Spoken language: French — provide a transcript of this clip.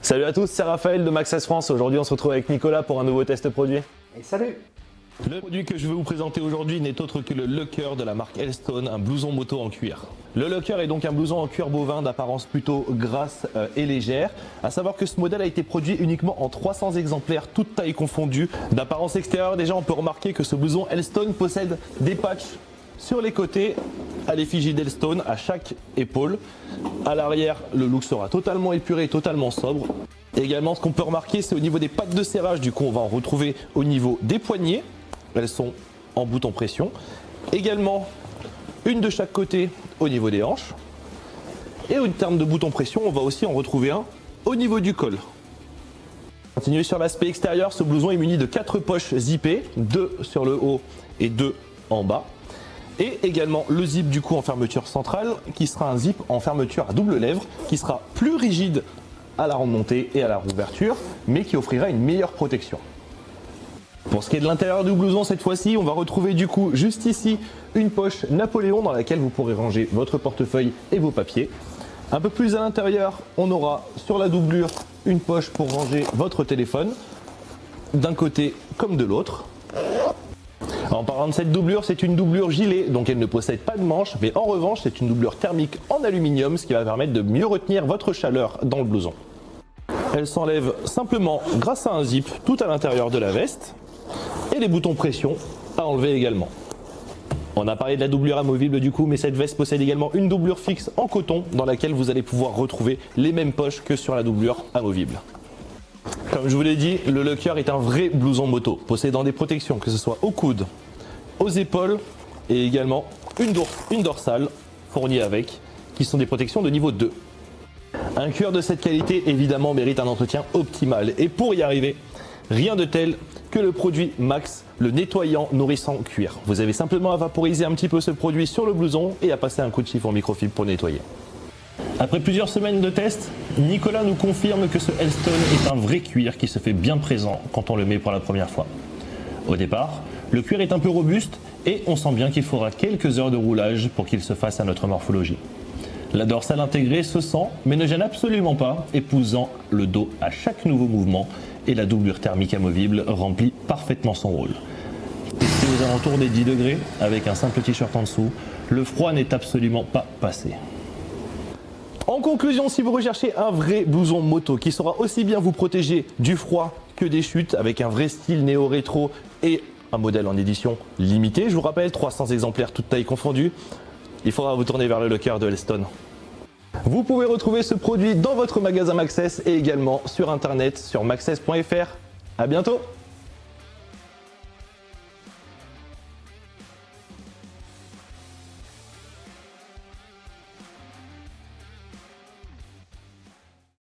Salut à tous, c'est Raphaël de Maxxess France. Aujourd'hui, on se retrouve avec Nicolas pour un nouveau test produit. Et salut! Le produit que je vais vous présenter aujourd'hui n'est autre que le Locker de la marque Elstone, un blouson moto en cuir. Le Locker est donc un blouson en cuir bovin d'apparence plutôt grasse et légère. À savoir que ce modèle a été produit uniquement en 300 exemplaires, toutes tailles confondues. D'apparence extérieure, déjà, on peut remarquer que ce blouson Elstone possède des patchs sur les côtés à l'effigie d'Elstone à chaque épaule. À l'arrière, le look sera totalement épuré, totalement sobre. Également, ce qu'on peut remarquer, c'est au niveau des pattes de serrage. Du coup, on va en retrouver au niveau des poignets. Elles sont en bouton pression. Également, une de chaque côté au niveau des hanches. Et en termes de bouton pression, on va aussi en retrouver un au niveau du col. Continuer sur l'aspect extérieur, ce blouson est muni de 4 poches zippées, 2 sur le haut et 2 en bas. Et également le zip du coup en fermeture centrale, qui sera un zip en fermeture à double lèvre, qui sera plus rigide à la remontée et à la rouverture, mais qui offrira une meilleure protection. Pour ce qui est de l'intérieur du blouson, cette fois-ci, on va retrouver du coup juste ici une poche Napoléon dans laquelle vous pourrez ranger votre portefeuille et vos papiers. Un peu plus à l'intérieur, on aura sur la doublure une poche pour ranger votre téléphone, d'un côté comme de l'autre. En parlant de cette doublure, c'est une doublure gilet, donc elle ne possède pas de manche, mais en revanche, c'est une doublure thermique en aluminium, ce qui va permettre de mieux retenir votre chaleur dans le blouson. Elle s'enlève simplement grâce à un zip tout à l'intérieur de la veste. Et les boutons pression à enlever également. On a parlé de la doublure amovible du coup, mais cette veste possède également une doublure fixe en coton dans laquelle vous allez pouvoir retrouver les mêmes poches que sur la doublure amovible. Comme je vous l'ai dit, le Locker est un vrai blouson moto, possédant des protections que ce soit aux coudes, aux épaules et également une dorsale fournie avec, qui sont des protections de niveau 2. Un cuir de cette qualité évidemment mérite un entretien optimal et pour y arriver, rien de tel que le produit Max, le nettoyant nourrissant cuir. Vous avez simplement à vaporiser un petit peu ce produit sur le blouson et à passer un coup de chiffon microfibre pour nettoyer. Après plusieurs semaines de tests, Nicolas nous confirme que ce Elstone est un vrai cuir qui se fait bien présent quand on le met pour la première fois. Au départ, le cuir est un peu robuste et on sent bien qu'il faudra quelques heures de roulage pour qu'il se fasse à notre morphologie. La dorsale intégrée se sent, mais ne gêne absolument pas, épousant le dos à chaque nouveau mouvement et la doublure thermique amovible remplit parfaitement son rôle. Testé aux alentours des 10 degrés, avec un simple t-shirt en dessous, le froid n'est absolument pas passé. En conclusion, si vous recherchez un vrai blouson moto qui saura aussi bien vous protéger du froid que des chutes, avec un vrai style néo-rétro et un modèle en édition limitée, je vous rappelle, 300 exemplaires toutes tailles confondues, il faudra vous tourner vers le Locker de Elstone. Vous pouvez retrouver ce produit dans votre magasin Maxxess et également sur internet sur maxxess.fr. À bientôt!